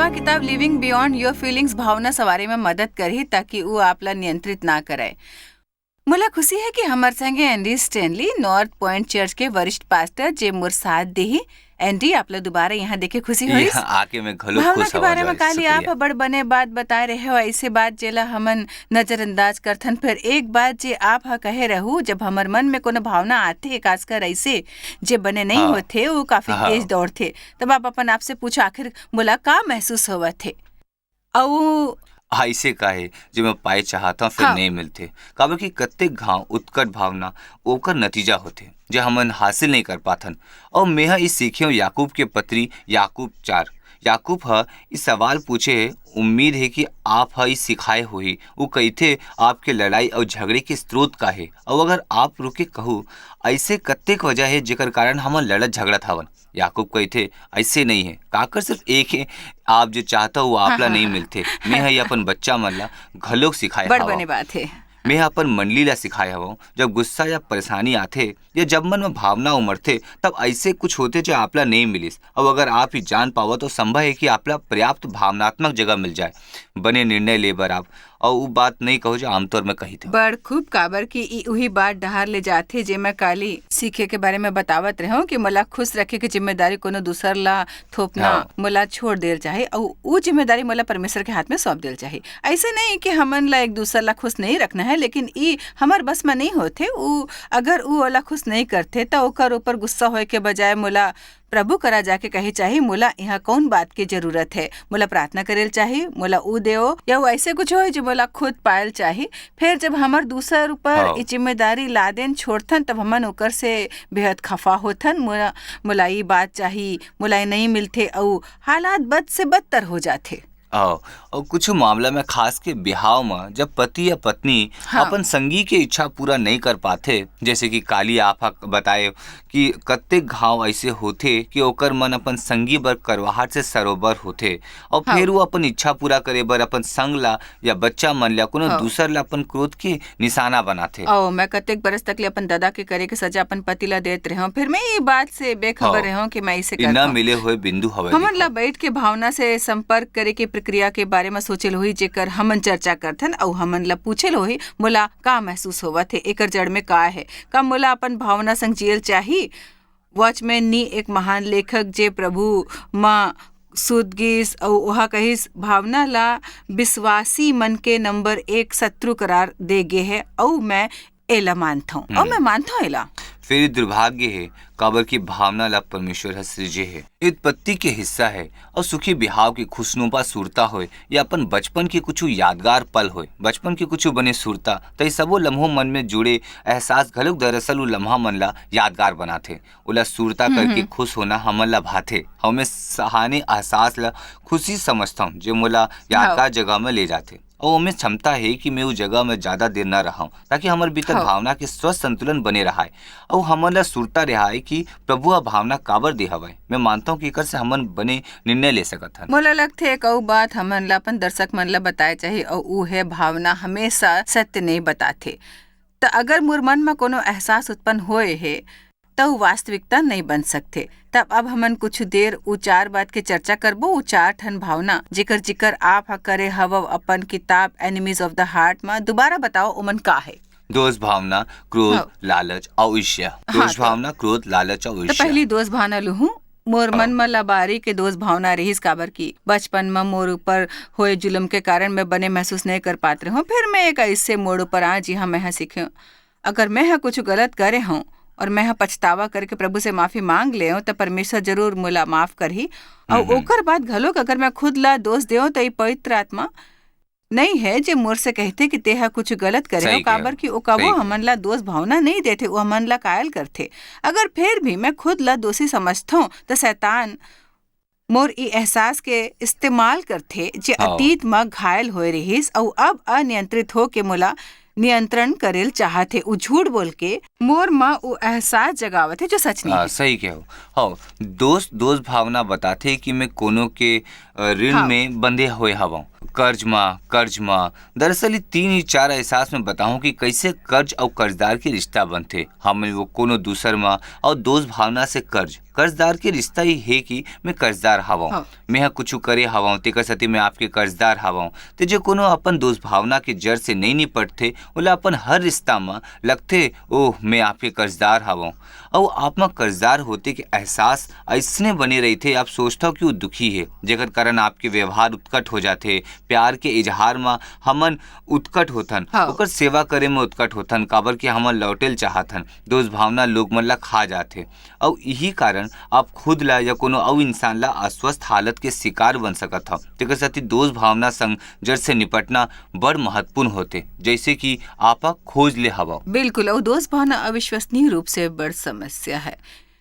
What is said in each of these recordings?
नवा किताब living beyond your feelings भावना सवारी में मदद करी ताकि वो आपला नियंत्रित ना करे। मुला खुशी है कि हमारे संगे Andy Stanley north point church के वरिष्ठ पास्टर जे मोर साथ देही। एंडी आपला दोबारा यहाँ देखे खुशी हुई। आके मैं घलो भावना खुश के हवा बारे में जॉय, काली आप शुक्रिया। बड़ बने बात बताए रहे हो, ऐसे बात जेला हमन नजरअंदाज करथन। फिर एक बात जे आप हा कहे रहू, जब हमर मन में कोनो भावना आथे खासकर ऐसे जे बने नहीं हाँ होते वो काफी हाँ तेज दौड़ते, तब आप अपन आप से पूछो आखिर मुला का महसूस होवत थे। औ ऐसे काहे जो मैं पाए चाहता फिर हाँ नहीं मिलते। काबर कि कत्ते घाव उत्कट भावना ओकर नतीजा होते जो हमन हासिल नहीं कर पाथन। और मैं इस सीखे याकूब के पत्री याकूब 4 याकूब ह इस सवाल पूछे है, उम्मीद है कि आप ह इस सिखाए हुई वो कहते आपके लड़ाई और झगड़े के स्रोत का है। और अगर आप रुके कहू ऐसे कत्तेक वजह है जेकर कारण हम लड़त झगड़त हवन। याकूब कहते ऐसे नहीं है, काकर सिर्फ एक है, आप जो चाहता हो वो हाँ आपला हाँ नहीं हाँ मिलते। मैं ही अपन बच्चा मन ला घलोक सिखाए बड़ हवा। बने बात है। मैं अपन मंडली ला सिखाए हवा, जब गुस्सा या परेशानी आथे या जब मन में भावना उमड़ते तब ऐसे कुछ होते जो आपला नहीं मिलिस। अब अगर आप ही जान पाओ तो संभव है कि आपला पर्याप्त भावनात्मक जगह मिल जाए बने निर्णय लेबर आप। और वो बात नहीं कहो जो आमतौर में कही थे। बड़ खूब काबर की ई उही बात डहार ले जाथे जे मैं काली सीखे के बारे में बतावत रहे कि मला खुश रखे की जिम्मेदारी कोनो दूसर ला थोपना हाँ मला छोड़ देल चाहे और वो जिम्मेदारी मला परमेश्वर के हाथ में सौंप देल चाहे। ऐसे नहीं कि हमन ला एक दूसर ला खुश नहीं रखना है, लेकिन ई हमार बस में नहीं होते। उ अगर उ वाला खुश नहीं करते तो ओकर ऊपर गुस्सा होए के बजाय मुला प्रभु करा जाके कहे चाहे मुला यहाँ कौन बात की जरूरत है, मुला प्रार्थना करेल चाहे, मुला ऊ देओ या वो ऐसे कुछ हो जो मुला खुद पायल चाहे। फिर जब हमार दूसर ऊपर हाँ ई जिम्मेदारी लादेन छोड़थन तब हमन ओकर से बेहद खफा होथन। मुला ई बात चाही, मुला ई नहीं मिलते और हालात बद से बदतर हो जाते। और कुछ मामला में खास के बिहाव में जब पति या पत्नी हाँ अपन संगी के इच्छा पूरा नहीं कर पाते, जैसे कि काली आपा बताए कि कत्ते घाव ऐसे होते कि ओकर मन अपन संगी बर करवाहट से सरोबर होते और हाँ फिर वो अपन इच्छा पूरा करे बर अपन संग ला या बच्चा मन ला कोनो हाँ दूसर ला अपन क्रोध के निशाना बनाते। मैं कतेक बरस तक ले अपन दादा के करे के सजा अपन पति ला देत रहे हूँ, फिर मैं ये बात से बेखबर हाँ रहे हूँ कि मैं इसे इ करता न हूँ। मिले हुए बिंदु हवे हमन ला देखो। बैठ के भावना से संपर्क करे के प्रक्रिया के बारे में सोचल होई जेकर हमन चर्चा करथन और हमन ला पूछल होई मोला का महसूस होवत है, एकर जड़ में का है, का मोला अपन भावना संग जियल चाही। वॉचमैन नी एक महान लेखक जे प्रभु माँ सुदगीस और वहा कहिस भावना ला विश्वासी मन के नंबर 1 शत्रु करार दे गे है और मैं एला मानता हूँ और मैं मानता हूँ एला। फिर दुर्भाग्य है काबर की भावना ला परमेश्वर है सृजे है, उत्पत्ति के हिस्सा है और सुखी बिहाव की खुशनुमा सूरता होए या अपन बचपन के कुछ यादगार पल होए, बचपन के कुछ बने सूरता तो सबो लम्हों मन में जुड़े एहसास घलोक दरअसल उ लम्हा मन ला यादगार बनाथे। उला सूरता करके खुश होना हमन ला भाथे, हमें सहाने एहसास ला खुशी समझता हूँ जो मोला यादगार जगह में ले जाते और हमें क्षमता है कि मैं उस जगह में ज्यादा देर न रहा ताकि हमारे भीतर भावना के स्वस्थ संतुलन बने रहा है और हमन ला सुरता रहा है कि प्रभु आ भावना काबर दे हवाए। मैं मानता हूँ कि एकर से हमन बने निर्णय ले सकत हन। मोला लगथे एक और बात हमन ला अपन दर्शक मन ला बताए चाहिए और ऊ है भावना हमेशा सत्य नहीं बताथे। तो अगर मोर मन में कोनो एहसास उत्पन्न होए है तो वास्तविकता नहीं बन सकते। तब अब हमन कुछ देर उ 4 बात के चर्चा करबो, उ 4 ठन भावना जिकर जिकर आप हा करे हव अपन किताब एनिमीज ऑफ द हार्ट में। दोबारा बताओ उमन का है। दोष भावना, क्रोध, हाँ लालच और ईर्ष्या। हाँ दोष भावना, क्रोध, लालच और तो ईर्ष्या। पहली दोष भावना लूहूं। मोर हाँ मन में लबारी के दोष भावना रहीस काबर की बचपन में मोर ऊपर होए जुल्म के कारण मैं बने महसूस नहीं कर पाते हूँ। फिर मैं एक ऐसे मोड़ ऊपर आ जी हाँ मैं सीखे अगर मैं कुछ गलत करे हूँ और मैं पछतावा करके प्रभु से माफी मांग ले तो परमेश्वर जरूर मुला माफ करही। और ओकर बाद घलोक अगर मैं खुद ला दोष देऊं तो पवित्र आत्मा नहीं है जे मोर से कहते कि तेहा कुछ गलत करे हो, सही काबर की ओ सही कबो हमन ला दोष भावना नहीं देते, वो हमन ला कायल करते। अगर फिर भी मैं खुद ला दोषी समझता हूँ तो शैतान मोर ई एहसास के इस्तेमाल करथे जे हाँ अतीत में घायल होए रहीस और अब अनियंत्रित हो के मोला नियंत्रण करेल चाहते। उ झूठ बोल के मोर माँ उ एहसास जगावत है जो सच नहीं है। सही कहो। हाँ दोष भावना बताते कि मैं कोनो के ऋण हाँ में बंधे हुए हवा कर्ज माँ दरअसल 3 या 4 एहसास में बताऊं कि कैसे कर्ज और कर्जदार के रिश्ता बनते। हम वो कोनो दूसर माँ और दोस्त भावना से कर्जदार के रिश्ता ही है कि मैं कर्जदार हवाऊं, हाँ। मैं कुछ करे हवाऊं तेकर सती मैं आपके कर्जदार हवाऊं। तो जो कोनो अपन दोस्त भावना के जड़ से नहीं निपटते ओला अपन हर रिश्ता में लगते ओह मैं आपके कर्जदार हवाऊं। और आप में कर्जदार होते के एहसास ऐसने बने रही थे आप सोचता कि वो दुखी है जेकर कारण आपके व्यवहार उत्कट हो जाते, प्यार के इजहार में हमन उत्कट होथन, हाँ। ओकर सेवा करे में उत्कट होथन काबर कि हमन लौटेल चाहथन। दोस्त भावना लोग मन ला खा जाते और यही कारण आप खुद ला या कोनो और इंसान ला अस्वस्थ हालत के शिकार बन सकत हो। तेकर साथ ही दोस्त भावना संग जड़ से निपटना बड़ महत्वपूर्ण होते, जैसे कि आप खोज ले हवा। बिल्कुल, और दोस्त भावना अविश्वसनीय रूप से बड़ समस्या है।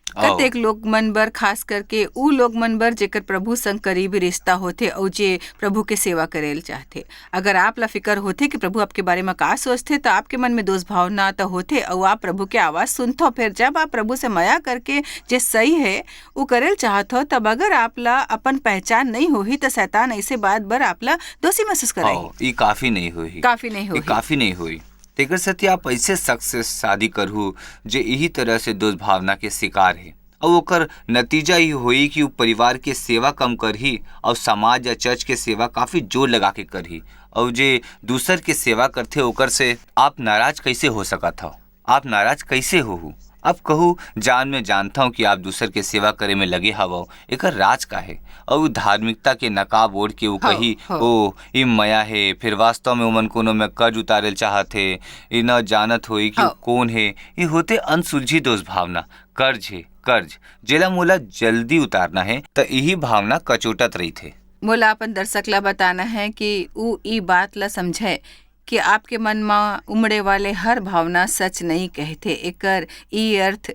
कतेक लोग मन बर, खास करके उ लोग मन बर जेकर प्रभु संग करीबी रिश्ता होथे और जे प्रभु के सेवा करेल चाहते। अगर आप ला फिकर होथे कि प्रभु आपके बारे में का सोचते तो आपके मन में दोस्त भावना तो होथे और आप प्रभु के आवाज सुनते हो। फिर जब आप प्रभु से माया करके जे सही है वो करेल चाहत हो, तब अगर आप ला अपन पहचान नहीं होही तो शैतान ऐसे बात बर आप ला दोषी महसूस करेगी। ये काफी नहीं हुई तेकर साथ आप ऐसे शख्स से शादी करहु जे यही तरह से दोस्त भावना के शिकार है और ओकर नतीजा ही होई कि वो परिवार के सेवा कम करही और समाज या चर्च के सेवा काफी जोर लगा के करही। और जे दूसर के सेवा करते ओकर से आप नाराज कैसे हो सकत हो? आप नाराज कैसे हो? अब कहूँ जान में जानता हूँ कि आप दूसर के सेवा करे में लगे हवा, एक राज का है और धार्मिकता के नकाब ओढ़ के वो कही ओ ई मया है, फिर वास्तव में उमन कोनो में कर्ज उतारेल चाहते, ये न जानत होई कि कौन है। ये होते अनसुलझी दोस्त भावना। कर्ज जेला मोला जल्दी उतारना है तो यही भावना कचोटत रही थे। मोला अपन दर्शक ला बताना है कि उ ई बात ला समझे कि आपके मन में उमड़े वाले हर भावना सच नहीं कहते। एकर ई अर्थ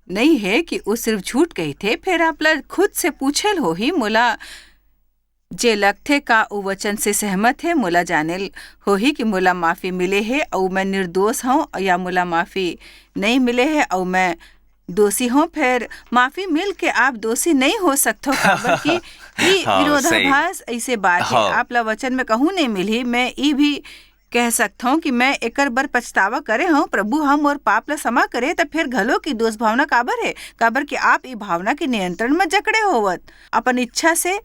नहीं है कि वो सिर्फ झूठ कहते। फिर आप ला खुद से पूछल हो ही मोला जे लगथे का उ वचन से सहमत है, मोला जानल हो ही कि मोला माफी मिले है और मैं निर्दोष हूँ, या मोला माफी नहीं मिले है और मैं दोषी हूँ। फिर माफी मिल के आप दोषी नहीं हो सकते हो, काबर कि विरोधाभास ऐसे बात है। आप ला वचन में कहूँ नहीं मिली, मैं ई भी कह सकता हूँ कि मैं एकर बर पछतावा करे हूँ, प्रभु हम और पाप ला क्षमा करे। तो फिर घलो की दोस्त भावना काबर है? काबर कि आप ई भावना के नियंत्रण में जकड़े होवत अपन इच्छा से,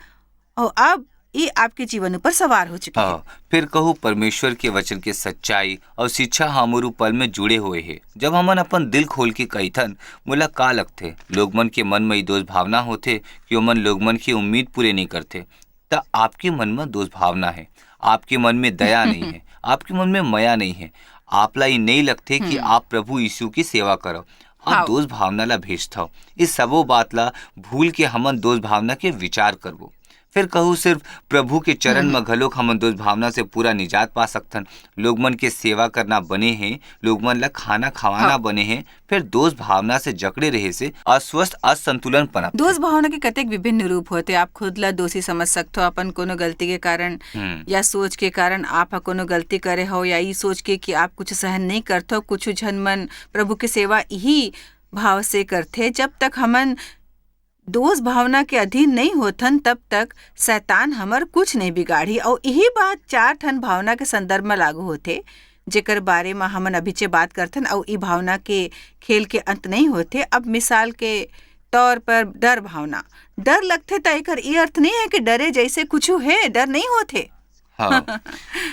और अब ये आपके जीवन पर सवार हो चुकी है। फिर कहूँ परमेश्वर के वचन के सच्चाई और शिक्षा हमारू पल में जुड़े हुए है। जब हमन अपन दिल खोल के कहीथन मोला का लगथे लोग मन के मन में दोस्त भावना होते कि ओमन लोग मन की उम्मीद पूरे नहीं करते, तो आपके मन में दोस्त भावना है, आपके मन में दया नहीं है, आपके मन में मया नहीं है, आप ला नहीं लगते कि आप प्रभु यीशु की सेवा करो, आप दोस्त भावना ला भेजता हो। इस सबो बात ला भूल के हमन दोस्त भावना के विचार करबो। फिर कहूँ सिर्फ प्रभु के चरण में घलोक हमन दोस्त भावना से पूरा निजात पा सकथन। लोग मन के सेवा करना बने हैं, लोग मन ला खाना खवाना बने हैं, फिर दोस्त भावना से जकड़े रहे से अस्वस्थ असंतुलन पनप। दोस्त भावना के कतेक विभिन्न रूप होते। आप खुद ला दोषी समझ सकते हो अपन कोनो गलती के कारण या सोच के कारण आप कोनो गलती करे हो, या ये सोच के कि आप कुछ सहन नहीं करते हो। कुछ जन मन प्रभु के सेवा यही भाव से करते। जब तक हमन दोस्त भावना के अधीन नहीं होथन तब तक शैतान हमर कुछ नहीं बिगाड़ी। और यही बात 4 ठन भावना के संदर्भ में लागू होते जेकर बारे में हमन अभी चे बात करथन। और ई भावना के खेल के अंत नहीं होते। अब मिसाल के तौर पर डर भावना, डर लगते तो एकर ई अर्थ नहीं है कि डरे जैसे कुछ है, डर नहीं होते।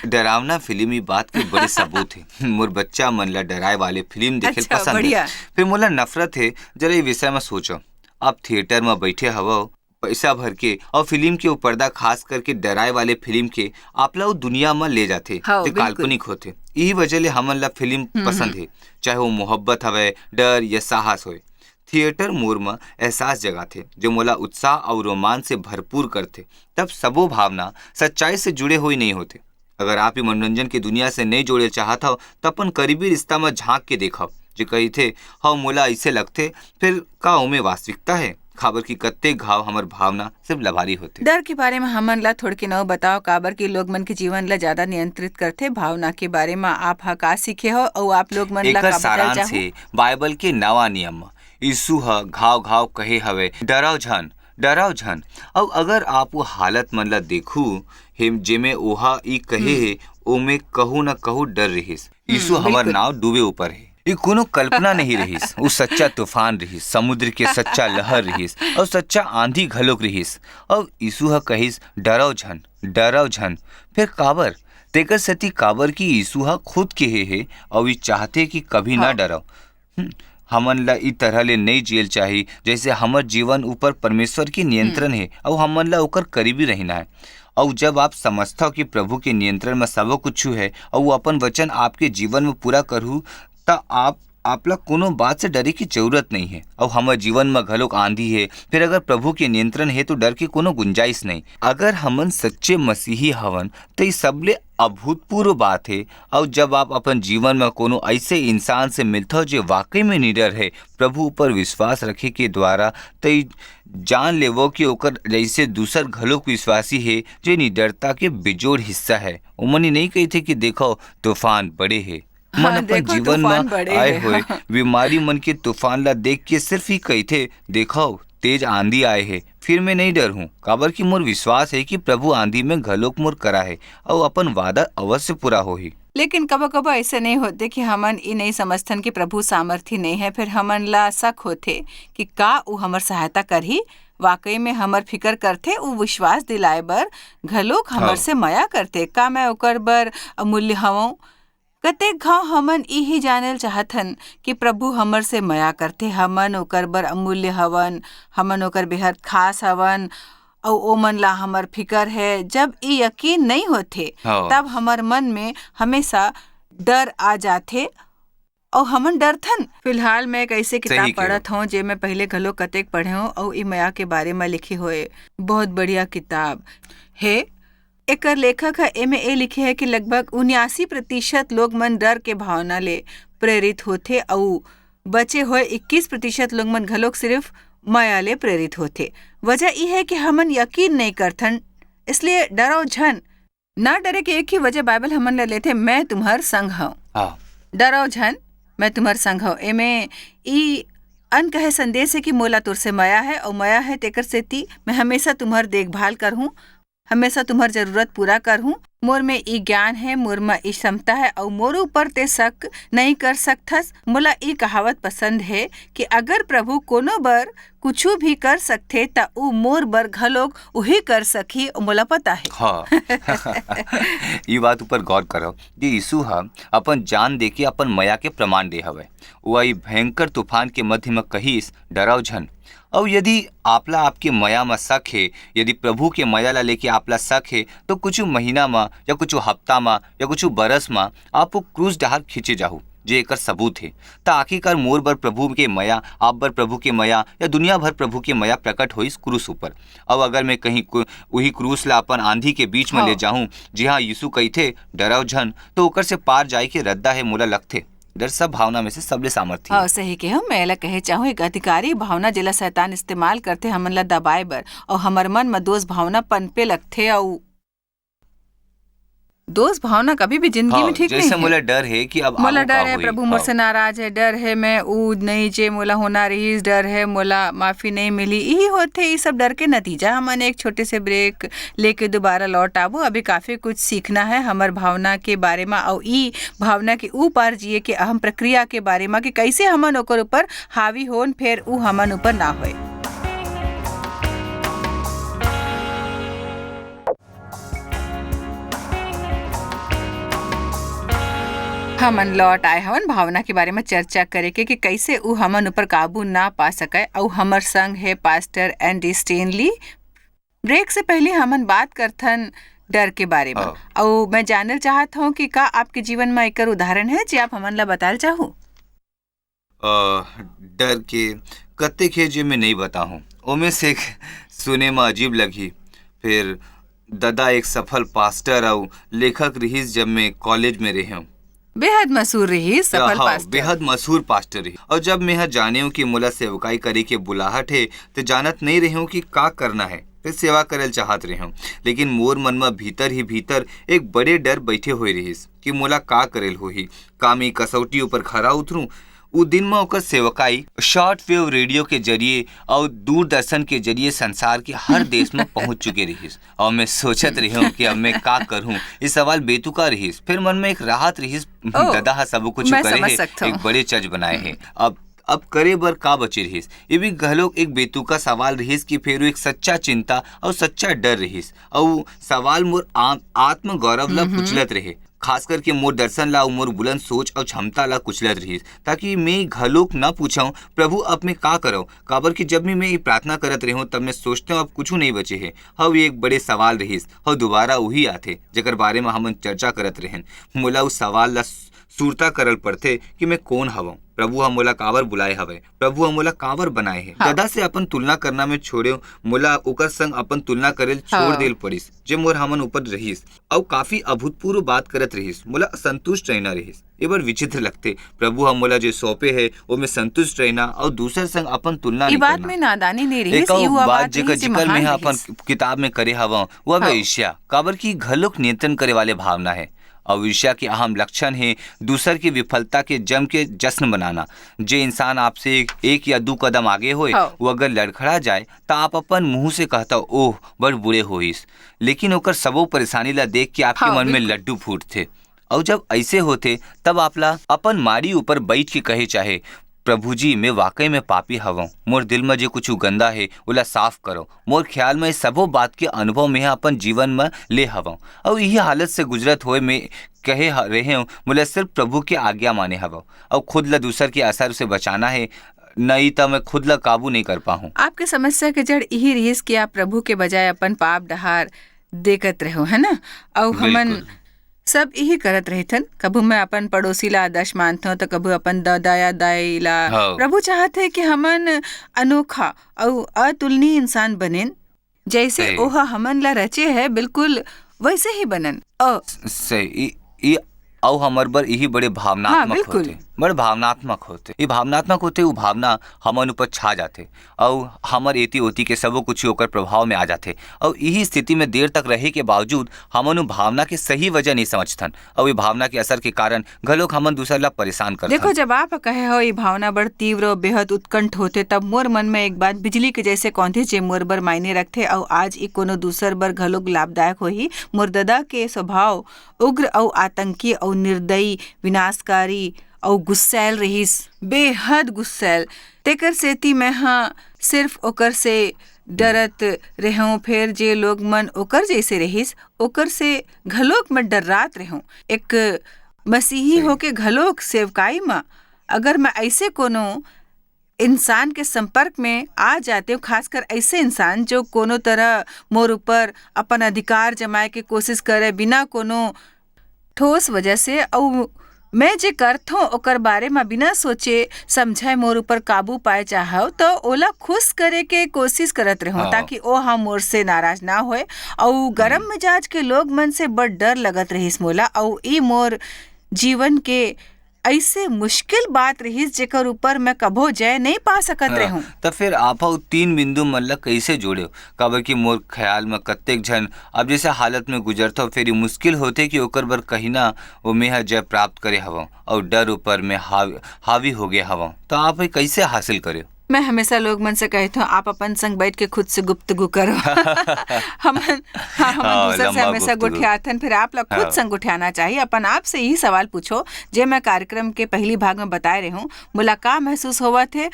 डरावना फिल्म ही बात के बड़े सबूत है। मोर बच्चा मन ला डराए वाले फिल्म देखे पसंद है। फिर मोला नफरत है। जरा ये विषय में सोचो, आप थिएटर में बैठे हवो पैसा भर के और फिल्म के पर्दा खास करके डराए वाले फिल्म के आप ला दुनिया में ले जाते जो काल्पनिक होते। यही वजह ले हमन ला फिल्म पसंद है, चाहे वो मोहब्बत हवे, डर या साहस होए। थिएटर मोर में एहसास जगाते जो मोला उत्साह और रोमांच से भरपूर करते। तब सबो भावना सच्चाई से जुड़े हुए नहीं होते। अगर आप मनोरंजन की दुनिया से नहीं जोड़े चाहता हो तो अपन करीबी रिश्ता में झांक के देखो जो कही थे हाँ मोला ऐसे लगते, फिर का उमे वास्तविकता है। खबर की कत्ते घाव हमर भावना सिर्फ लभारी होते। डर के बारे में हमन ला थोड़ के नौ बताओ, काबर के लोग मन के जीवन ला ज्यादा नियंत्रित करते। भावना के बारे में आप का सीखे हो और आप लोग मन ला का बताल चाहो? बाइबल के नवा नियम यीशु ह घाव घाव कहे हवे डराओ झन। और अगर आप वो हालत मन ला देखू हेम जेमे ओहा ई कहे है ओमे कहू न कहू डर रहिस। यीशु हमर बिल्कुल। नाव डूबे ऊपर है। ये कोनो कल्पना नहीं रहिस। वो सच्चा तूफान रहिस, समुद्र के सच्चा लहर रहिस और सच्चा आंधी घलोक रहिस। और यीशु ह कहिस डराओ झन, डराओ झन। फिर काबर तेकर सती काबर की यीशु ह खुद कहे है और ये चाहते कि कभी ना हाँ। डराओ। हमन ला ई तरह ले नहीं जियल चाही जैसे हमर जीवन ऊपर परमेश्वर की नियंत्रण है और हमन ला ओकर करीबी रहना है। और जब आप समझता हो कि प्रभु के नियंत्रण में सब कुछ है और वो अपन वचन आपके जीवन में पूरा करू त आपला कोनो बात से डरे की जरूरत नहीं है। और हमारे जीवन में घलोक आंधी है, फिर अगर प्रभु के नियंत्रण है तो डर की कोनो गुंजाइश नहीं। अगर हमन सच्चे मसीही हवन तो ये सबले अभूतपूर्व बात है। और जब आप अपन जीवन में कोनो ऐसे इंसान से मिलते हो जो वाकई में निडर है, प्रभु ऊपर विश्वास रखे के द्वारा, तो जान लेवो कि ओकर जैसे दूसर घलोक विश्वासी है जो निडरता के बिजोड़ हिस्सा है। उमनी नहीं कही थे कि देखो तूफान बड़े है। मन हाँ, अपन देखो जीवन तूफान में बड़े आए है। हुए बीमारी मन के तूफान ला देख के सिर्फ ही कही थे देखो तेज आंधी आए है, फिर मैं नहीं डर हूँ। काबर की मोर विश्वास है कि प्रभु आंधी में घलोक मोर करा है और अपन वादा अवश्य पूरा हो ही। लेकिन कबो कबो ऐसे नहीं होते कि हमन ई नहीं समझथन कि प्रभु सामर्थी नहीं है। फिर हमन ला शक होते कि का ऊ हमर सहायता करही, वाकई में हमर फिकर करथे, ऊ विश्वास दिलाए बर घलोक हमर हाँ। से माया करते। का मैं ओकर बर अमूल्य हवं? कतेक घाव हमन यही जानल चाहथन कि प्रभु हमर से माया करथे, हमन ओकर बर अमूल्य हवन, हमन ओकर बेहद खास हवन और ओ मन ला हमर फिकर है। जब ई यकीन नहीं होथे हाँ। तब हमर मन में हमेशा डर आ जाथे और हमन डरथन। फिलहाल मैं एक ऐसे किताब सही कहे। पढ़त हूँ जे मैं पहले घलो कतेक पढ़े हूँ और ई माया के बारे में लिखे हुए बहुत बढ़िया किताब है। एकर लेखक है एमे ए लिखे है कि लगभग 79% लोग मन डर के भावना ले प्रेरित होते और बचे हुए 21% लोग मन घलोक सिर्फ माया ले प्रेरित होते। वजह यह है कि हमन यकीन नहीं करथन, इसलिए डरो झन। ना डरे के एक ही वजह बाइबल हमन ले लेते, मैं तुम्हार संग हूँ। हाँ। डरो झन, मैं तुम्हार संग हूँ। एमे ई अन कहे संदेश है कि मोला तुर से माया है और माया है तेकर सेती मैं हमेशा तुम्हार देखभाल करहूँ, हमेशा तुम्हार जरूरत पूरा करहूँ। मोर में ई ज्ञान है, मोर में ई क्षमता है और मोर ऊपर ते शक नहीं कर सकथस। मोला ई कहावत पसंद है कि अगर प्रभु कोनो बर कुछ भी कर सकथे त ऊ मोर बर घलोक उही कर सकी, मोला पता है। हाँ। ये बात ऊपर गौर करो कि यीशु हा अपन जान दे के अपन माया के प्रमाण दे हवे। वही भयंकर तूफान के मध्य में कहिस डराओ झन। और यदि आपला आपके माया में शक है, यदि प्रभु के माया ला लेके आपला शक है, तो कुछ महीना में या कुछ हफ्ता में या कुछ बरस में आप क्रूज डहार खींचे जाहू जे एकर सबूत है। त आखिरकार मोर बर प्रभु के माया, आप बर प्रभु के माया या दुनिया भर प्रभु के माया प्रकट होइस क्रूस ऊपर। अब अगर मैं कहीं वही क्रूस ला अपन आंधी के बीच में ले जाऊं, जी हाँ यीशु कही थे डराओ झन, तो ओकर से पार जाए के रद्दा है मोला लगथे। डर सब भावना में से सबले सामर्थ्य हाँ, सही के हम मैं ला कहे चाहूँ एक अधिकारी भावना जेला शैतान इस्तेमाल करते हमन ला दबाए बर और हमर मन में दोष भावना पनपे लगथे और दोस्त भावना कभी भी जिंदगी में ठीक नहीं जैसे है। मोला डर है कि अब मोला आगू डर का है होई। प्रभु मोर से नाराज है, डर है मैं ऊ नहीं जे मोला होना रही, डर है मोला माफी नहीं मिली। यही होते ये सब डर के नतीजा। हमन एक छोटे से ब्रेक लेके दोबारा लौट आबो। अभी काफी कुछ सीखना है हमर भावना के बारे में और ई भावना के ऊपर जिए के अहम प्रक्रिया के बारे में कि कैसे हमन ओकर ऊपर हावी होन फिर ऊ हमन ऊपर ना होए। हमन लौट आए हवन भावना के बारे में चर्चा करे के कि कैसे ऊ हमन ऊपर काबू ना पा सके। और हमर संग है पास्टर एंडी स्टेनली। ब्रेक से पहले हमन बात करथन डर के बारे में और मैं जानना चाहत हूँ कि का आपके जीवन में एक उदाहरण है जो आप हमन ला बताल चाहूँ। डर के कत्ते के जे मैं नहीं बताऊं, ओमे से एक सुने में अजीब लगी। फिर दादा एक सफल पास्टर और लेखक रहीस जब मैं कॉलेज में रहे हूँ। बेहद मशहूर रही सफल पास्टर। बेहद मशहूर पास्टर रही। और जब मैं यहाँ जाने हूँ कि मोला सेवकाई करे के बुलाहट है तो जानत नहीं रही हूँ कि का करना है, फिर सेवा करल चाहत रही हूँ। लेकिन मोर मन में भीतर ही भीतर एक बड़े डर बैठे हुए रहीस कि मोला का करेल होही, का मैं कसौटी ऊपर खरा उतरूं। उ दिन में ओकर सेवकाई शॉर्ट वेव रेडियो के जरिए और दूरदर्शन के जरिए संसार के हर देश में पहुंच चुके रहीस। और मैं सोचत रही हूँ कि अब मैं का करूँ। इस सवाल बेतुका रहीस, फिर मन में एक राहत रहीस। दादा सब कुछ करे है, एक बड़े चर्च बनाए है, अब करे बर का बचे रहीस। ये भी घलोक एक बेतुका सवाल रहीस कि फिर एक सच्चा चिंता और सच्चा डर रहीस। और सवाल मोर आत्म गौरव ला कुचलत रहे, खास करके मोर दर्शन ला, मोर बुलंद सोच और क्षमता ला कुचलत रहीस, ताकि मैं घलोक न पूछाऊं प्रभु अब मैं का करो। काबर कि जब भी मैं ये प्रार्थना करत रहूं तब मैं सोचते हूँ अब कुछ नहीं बचे है। हाँ एक बड़े सवाल रहीस और दोबारा वही आते जेकर बारे में हम चर्चा करत रहें। मोला उस सवाल ला सुरता करल पड़ते कि मैं कौन हवं, प्रभु हम मोला कावर बुलाए हवे, प्रभु हम मोला कावर बनाए है। दादा से अपन तुलना करना में छोड़े, मोला ओकर संग अपन तुलना करेल छोड़ देल पड़िस जे मोर हमन ऊपर रहीस और काफी अभूतपूर्व बात करत रहीस। मोला संतुष्ट रहना रहीस। ये बार विचित्र लगते प्रभु हम मोला जो सौंपे है वो में संतुष्ट रहना और दूसर संग अपन तुलना नहीं करना। में नादानी नहीं रही। एक बात जिकर में अपन किताब में करे हवा वो है ईर्ष्या। काबर की घलोक नियंत्रण करे वाले भावना है और ईर्ष्या के अहम लक्षण है दूसर की विफलता के जम के जश्न बनाना। जे इंसान आपसे एक या दो कदम आगे होए वो अगर लड़खड़ा जाए तो आप अपन मुंह से कहता ओह बड़ बुरे होइस, लेकिन ओकर सबो परेशानी ला देख के आपके मन में लड्डू फूटते। और जब ऐसे होते तब आपला अपन मारी ऊपर बैठ के कहे चाहे प्रभु जी मैं वाकई में पापी हवं, मोर दिल में जो कुछ गंदा है उला साफ करो। मोर ख्याल में सबो बात के अनुभव में अपन जीवन में ले हवं और यही हालत से गुजरत होए मैं कहे रहे हूँ मुझे सिर्फ प्रभु के आज्ञा माने हवं और खुद ला दूसर के असर से बचाना है, नहीं तो मैं खुद ला काबू नहीं कर पाऊँ। आपके समस्या के जड़ यही रहीस कि आप प्रभु के बजाय अपन पाप डहार देखत रहो, है ना। और हमन सब यही करत रहथन। कभू मैं अपन पड़ोसी ला आदर्श मानता हूँ तो कभू अपन दादा या दाई ला। प्रभु चाहते है कि हमन अनोखा और अतुलनीय इंसान बनेन, जैसे ओहा हमन ला रचे है बिल्कुल वैसे ही बनन। सही और हमार बर यही बड़े भावनात्मक होते, बड़े भावनात्मक होते। ये भावनात्मक होते वो भावना हमन ऊपर छा जाते और हमर एती ओती के सबो कुछ ओकर प्रभाव में आ जाते। और यही स्थिति में देर तक रहे के बावजूद हमन भावना के सही वजह नहीं समझथन और ये भावना के असर के कारण घलोक हमन दूसरा ला परेशान करथन। देखो जब आप कहे हो ये भावना बड़ तीव्र और बेहद उत्कंठ होते तब मोर मन में एक बात बिजली के जैसे कौंधे जे मोर बर मायने रखते और आज ई कोनो दूसर बर घलोक लाभदायक होही। मोर दादा के स्वभाव उग्र और आतंकी और निर्दयी विनाशकारी और गुस्सैल रहीस, बेहद गुस्सैल। तेकर सेती मैं हाँ सिर्फ ओकर से डरत रहूं। फिर जे लोग मन ओकर जैसे रहीस ओकर से घलोक मैं डर्रात रहूं। एक मसीही होके घलोक सेवकाई में अगर मैं ऐसे कोनो इंसान के संपर्क में आ जाते हूँ, खासकर ऐसे इंसान जो कोनो तरह मोर ऊपर अपन अधिकार जमाए के कोशिश करे बिना कोनो ठोस वजह से, और मैं जे करथो ओकर बारे में बिना सोचे समझे मोर ऊपर काबू पाए चाहो तो ओला खुश करे के कोशिश करत रहूं ताकि ओ हम मोर से नाराज ना होए। और गरम मिजाज के लोग मन से बड़ डर लगत रहीस मोला। और ई मोर जीवन के ऐसे मुश्किल बात रहीस जेकर ऊपर मैं कभो जय नहीं पा सकत रहूं। तो फिर आप तीन बिंदु मन ला कैसे जोड़े? काबर कि मोर ख्याल में कत्तेक जन अब जैसे हालत में गुजरता फिर मुश्किल होते कि ओकर बर कहीं ना वो मैं जय प्राप्त करे हवं और डर ऊपर में हावी हो गए हवं, तो आप कैसे हासिल करे? मैं हमेशा लोग मन से कहती हूँ आप अपन संग बैठ के खुद से गुफ्तगू करो। हम दूसरे से हमेशा गुठियाथन, फिर आप लोग खुद संग गुठियाना चाहिए। अपन आप से यही सवाल पूछो जे मैं कार्यक्रम के पहली भाग में बताए रही हूँ। मुला का महसूस हुआ थे,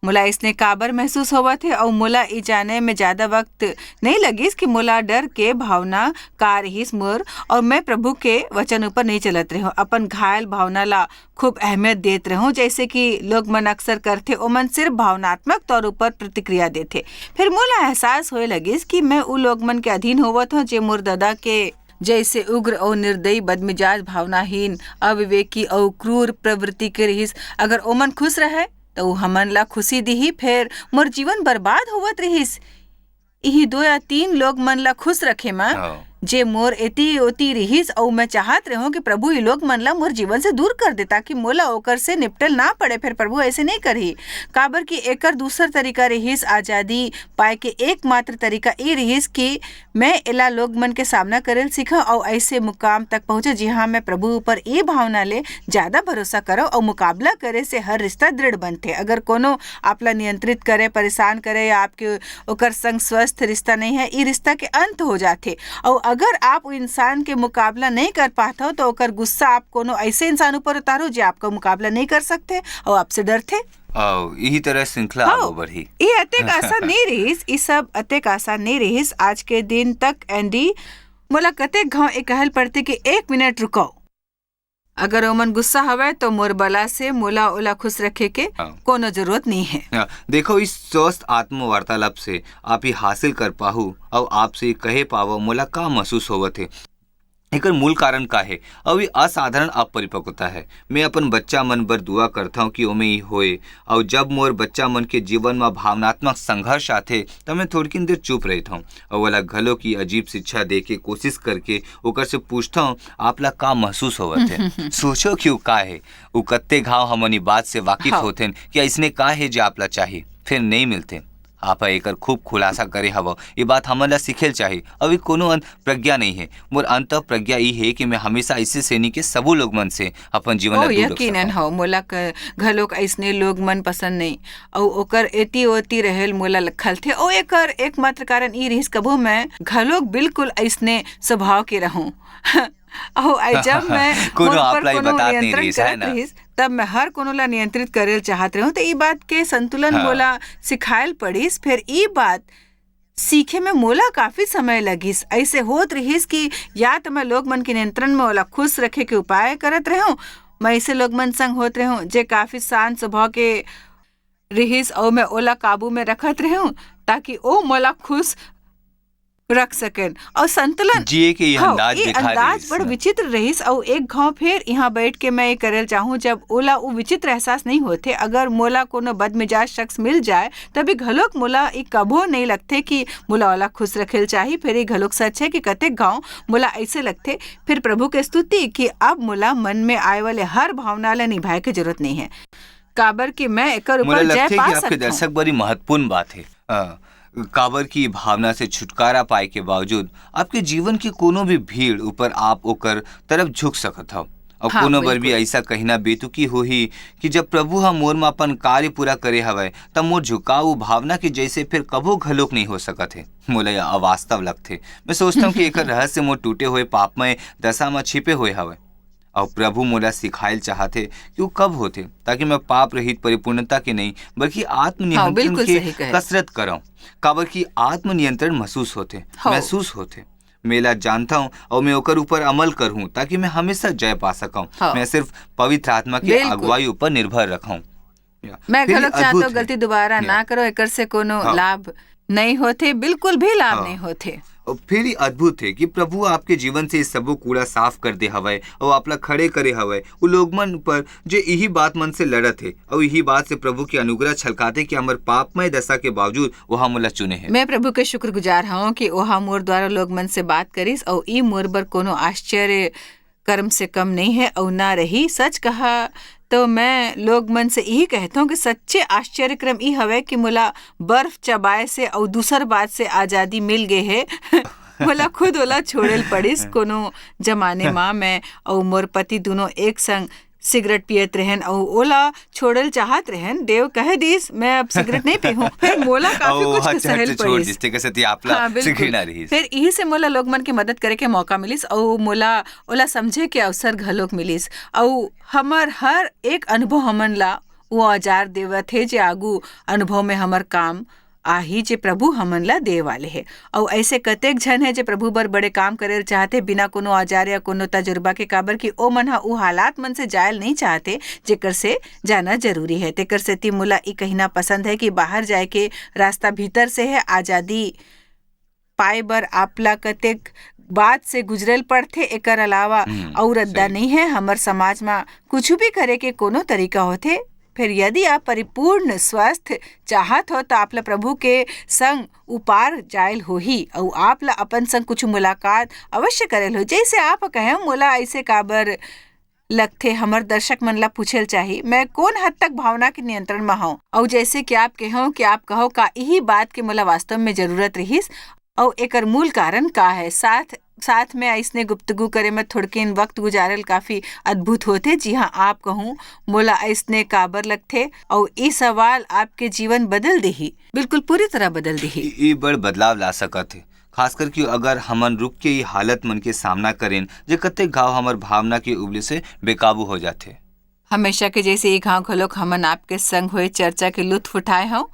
मुला इसने काबर महसूस हुआ थे और मुला ई जाने में ज्यादा वक्त नहीं लगी कि मुला डर के भावना का रहीस मोर और मैं प्रभु के वचन ऊपर नहीं चलत रही हूँ। अपन घायल भावना ला खूब अहमियत देत रहूं, जैसे कि लोग मन अक्सर करते ओ मन सिर्फ भावनात्मक तौर पर प्रतिक्रिया देते। फिर मुला एहसास होए लगी कि मैं उ लोग मन के अधीन होवत हूँ जे मोर दादा के जैसे उग्र और निर्दयी बदमिजाज भावनाहीन अविवेकी और क्रूर प्रवृत्ति के रहीस। अगर ओ मन खुश रहे तो हमन ला खुशी दी, फिर मोर जीवन बर्बाद होवत रहीस। यही 2 या 3 लोग मन ला खुश रखे मां जे मोर एती ओती रहिस और मैं चाहत रहूं कि प्रभु ये लोग मन ला मोर जीवन से दूर कर दे ताकि मोला ओकर से निपटल ना पड़े। फिर प्रभु ऐसे नहीं करही, काबर कि एकर दूसर तरीका रहिस आजादी पाए के एकमात्र तरीका ये रहिस कि मैं एला लोग मन के सामना करल सीखा और ऐसे मुकाम तक पहुंचे जहाँ मैं प्रभु ऊपर ये भावना ले ज्यादा भरोसा करो और मुकाबला करे से हर रिश्ता दृढ़ बनते। अगर कोनो आपला नियंत्रित करे, परेशान करे या आपके ओकर संग स्वस्थ रिश्ता नहीं है, ये रिश्ता के अंत हो जाते। और अगर आप वो इंसान के मुकाबला नहीं कर पाते हो तो ओकर गुस्सा आप कोनो ऐसे इंसान ऊपर उतारो जो आपका मुकाबला नहीं कर सकते और आपसे डरते। यही तरह श्रृंखला आगे बढ़ी। ये अतेक आसान नहीं रहिस, ये सब अतेक आसान नहीं रहिस। आज के दिन तक एंडी मोला कतेक घाव एक कहल पड़ते कि 1 मिनट रुको, अगर ओमन गुस्सा हवे तो मोर बला से मोला ओला खुश रखे के कोनो जरूरत नहीं है। देखो, इस स्वस्थ आत्म वार्तालाप से आप ये हासिल कर पाहू और आपसे कहे पावो मोला का महसूस होवत है, एकर मूल कारण का है और ये असाधारण अपरिपक्वता है। मैं अपन बच्चा मन बर दुआ करता हूँ कि ओमे ही होए, और जब मोर बच्चा मन के जीवन में भावनात्मक संघर्ष आते तब मैं थोड़ी देर चुप रहता हूँ और वाला घलो की अजीब शिक्षा दे के कोशिश करके ओकर से पूछता हूँ आपला का महसूस होवत है। सोचो क्यों का है वो कत्ते घाव हमनी बात से वाकिफ होते कि इसने का है जो आपला चाहिए फिर नहीं मिलते। आप एकर खूब खुलासा करे हव, ये बात हमन ला सीखेल चाहिए। अभी कोनो अंत प्रज्ञा नहीं है, मोर अंत प्रज्ञा ये है कि मैं हमेशा ऐसे श्रेणी के सबो लोग मन से अपन जीवन ला दूर रख सकूं। यकीनन हो, मोला घलोक ऐसने लोग मन पसंद नहीं और ओकर एती ओती रहेल मोला खलथे। और एकर एकमात्र कारण ई रहिस कबो मैं घलोक बिल्कुल ऐसने स्वभाव के रहूं और जब मैं कोनो आपला ही बात नहीं रहिस है ना, तब मैं हर कोनो ला नियंत्रित करेल चाहत रहूं। तो ई बात के संतुलन मोला सिखायल पड़िस। फिर ई बात सीखे में मोला काफी समय लगिस। ऐसे होत रहिस कि या तो मैं लोग मन के नियंत्रण में ओला खुश रखे के उपाय करत रहूं, मैं ऐसे लोग मन संग होत रहूं जे काफी शांत स्वभाव के रहिस और मैं ओला काबू में रखत रहूं ताकि ओ मोला खुश रख सकें। और संतुलन जिए के ये अंदाज बड़ विचित्र रहिस। और एक घाव फिर यहाँ बैठ के मैं ये करल चाहूँ जब ओला वो विचित्र एहसास नहीं होते। अगर मोला कोनो बदमिजाज शख्स मिल जाए तभी घलोक मोला ये कबो नहीं लगते कि मोला ओला खुश रखेल चाहिए। फिर ये घलोक सच है कि कतेक घाव मोला ऐसे लगते फिर प्रभु के स्तुति कि अब मोला मन में आए वाले हर भावना ला निभाए की जरूरत नहीं है, काबर कि मैं एकर ऊपर जय पा सकता हूं। दर्शक बड़ी महत्वपूर्ण बात है, काबर की भावना से छुटकारा पाए के बावजूद आपके जीवन की कोनो भी भीड़ ऊपर आप ओकर तरफ झुक सकत हो। और कोनो बर भी ऐसा कहना बेतुकी होही कि जब प्रभु हम मोर में अपन कार्य पूरा करे हवे तब मोर झुकाव भावना के जैसे फिर कबो घलोक नहीं हो सकत है। मोला यह अवास्तव लगथे। मैं सोचता हूँ कि एक रहस्य मोर टूटे हुए पापमय दशा में छिपे हुए हवे और प्रभु मोला सिखाइल चाहते कि वो कब होते ताकि मैं पाप रहित परिपूर्णता के नहीं बल्कि आत्मनियंत्रण के कसरत कराऊं। काबर की आत्मनियंत्रण महसूस होते मेला जानता हूँ और मैं ओकर ऊपर अमल करूँ ताकि मैं हमेशा जय पा सकूं। मैं सिर्फ पवित्र आत्मा की अगुवाई ऊपर निर्भर रखूं। मैं गलत चाहता हूँ गलती दोबारा ना करो, एकर से कोनो लाभ नहीं होते, बिल्कुल भी लाभ नहीं होते। और फिर ही अद्भुत है कि प्रभु आपके जीवन से सबो कूड़ा साफ कर दे हवे और आपला खड़े करे हवे वो लोग मन पर जो यही बात मन से लड़त है और यही बात से प्रभु की अनुग्रह छलकाते कि हमारे पापमय दशा के बावजूद वो हमला चुने हैं। मैं प्रभु के शुक्रगुजार हूँ कि वो मोर द्वारा लोग मन से बात करिस और ई मोर बर कोनो आश्चर्य कर्म से कम नहीं है और ना रही। सच कहा तो मैं लोग मन से यही कहता हूँ कि सच्चे आश्चर्य क्रम ई हवे कि मोला बर्फ चबाए से और दूसर बात से आजादी मिल गए है। मोला खुद ओला छोड़ल पड़िस। कोनो जमाने माँ मैं और मोर पति दोनों एक संग सिगरेट पियत रहन और ओला छोड़ल चाहत रहन। देव कह दिस मैं अब सिगरेट नहीं पीहूं। फिर मोला काफी कुछ सहल पड़िस। फिर यही से मोला लोग मन के मदद करे के मौका मिलिस और मोला ओला समझे के अवसर घलोक मिलिस और हमर हर एक अनुभव हमन ला वो औजार देवत है जे आगू अनुभव में हमर काम आही जे प्रभु हमन ला दे वाले है। और ऐसे कतेक जन है जे प्रभु बर बड़े काम करे चाहते बिना कोनो औजार या कोनो तजुर्बा के, काबर की ओ मन हा उ हालात मन से जायल नहीं चाहते जेकर से जाना जरूरी है। तेकर से ती मोला ई कहना पसंद है कि बाहर जाए के रास्ता भीतर से है। आजादी पाए बर आपला कतेक बात से गुजरल पड़थे, एकर अलावा और अद्दा नहीं है। हमर समाज में कुछ भी करे के कोनो तरीका होथे फिर यदि आप परिपूर्ण स्वास्थ्य चाहत हो तो आप ला प्रभु के संग उपार जायल होही और आप ला अपन संग कुछ मुलाकात अवश्य करेल हो। जैसे आप कहे मोला ऐसे काबर लगथे, हमर दर्शक मन ला पूछेल चाही मैं कौन हद तक भावना के नियंत्रण में हूँ, और जैसे कि आप कहो का यही बात के मोला वास्तव में जरूरत रहीस और एकर मूल कारण का है। साथ में ऐसने गुफ्तगू करे में थोड़केन वक्त गुजारेल काफी अद्भुत होते। जी हाँ, आप कहूँ मोला ऐसने काबर लगथे और ये सवाल आपके जीवन बदल देही, बिल्कुल पूरी तरह बदल देही। ये बड़ बदलाव ला सकत है, खासकर कि अगर हमन रुक के ये हालत मन के सामना करें जे कते घाव हमर भावना के उबले से बेकाबू हो जाते। हमेशा के जैसे ये घाव घलोक हमन आपके संग हुए चर्चा के लुत्फ उठाए हो।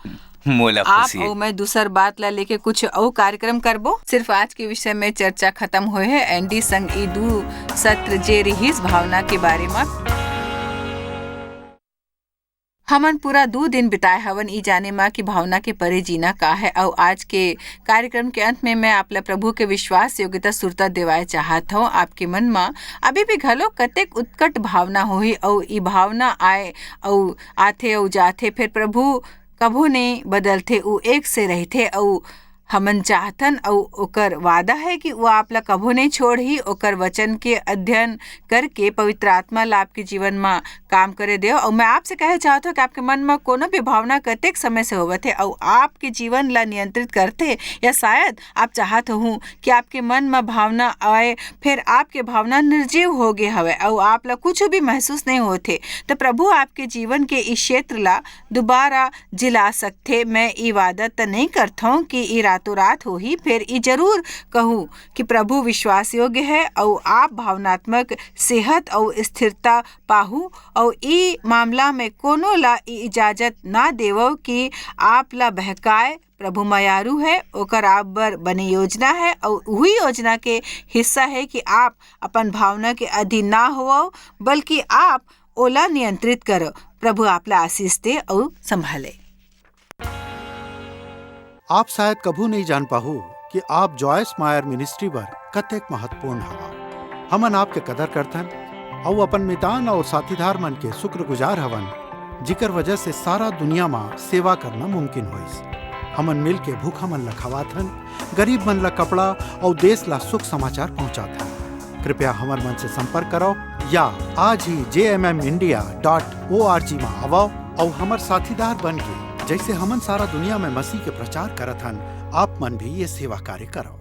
मोला आप खुशी है। और मैं दूसर बात ला लेके कुछ और कार्यक्रम करबो। सिर्फ आज के विषय में चर्चा खत्म हुए है। एंडी संग ई 2 सत्र जे रहीस भावना के बारे में हमन पूरा 2 दिन बिताए हवन ई जाने में कि भावना के परे जीना का है। और आज के कार्यक्रम के अंत में मैं आपला प्रभु के विश्वास योग्यता सुरता देवाए चाहत हूँ। आपके मन में अभी भी घलो कतेक उत्कट भावना होही और ई भावना आए और आथे और जाथे, फिर प्रभु कभू नहीं बदलते, वो एक से रहते और हमन चाहतन और ओकर वादा है कि वो आपला कभू नहीं छोड़ी। ओकर वचन के अध्ययन करके पवित्र आत्मा ला आपके जीवन में काम करे दे। और मैं आपसे कहे चाहता हूँ कि आपके मन में कोनो भी भावना कतेक समय से होवत है और आपके जीवन ला नियंत्रित करते, या शायद आप चाहत हूँ कि आपके मन में भावना आए फिर आपके भावना निर्जीव हो गए हवे और आप ला कुछ भी महसूस नहीं होते, तो प्रभु आपके जीवन के इस क्षेत्र ला दोबारा जिला सकते। मैं ये वादा तो नहीं करता हूँ कि ये रातों रात हो ही, फिर ये जरूर कहूँ कि प्रभु विश्वास योग्य है और आप भावनात्मक सेहत और स्थिरता पाहू और ई मामला में कोनो ला इजाजत ना देवो कि आप ला बहकाए। प्रभु मयारू है, ओकर आप बर बने योजना है और वही योजना के हिस्सा है कि आप अपन भावना के अधीन ना हो बल्कि आप ओला नियंत्रित करो। प्रभु आपला आशीष दे और संभाले। आप शायद कभू नहीं जान पाहू कि आप जॉयस मायर मिनिस्ट्री बर कतेक महत्वपूर्ण हवा। हमन आपके कदर करथन और अपन मितान और साथीदार मन के शुक्रगुजार हवन, जिकर वजह से सारा दुनिया में सेवा करना मुमकिन होइस। हमन मिल के भूखा मन ला खवाथन, गरीब मन ला कपड़ा और देश ला सुख समाचार पहुंचाथन। कृपया हमर मन से संपर्क करो या आज ही jmmindia.org में आवो और हमर साथीदार बन के जैसे हमन सारा दुनिया में मसीह के प्रचार करत हन, आप मन भी ये सेवा कार्य करो।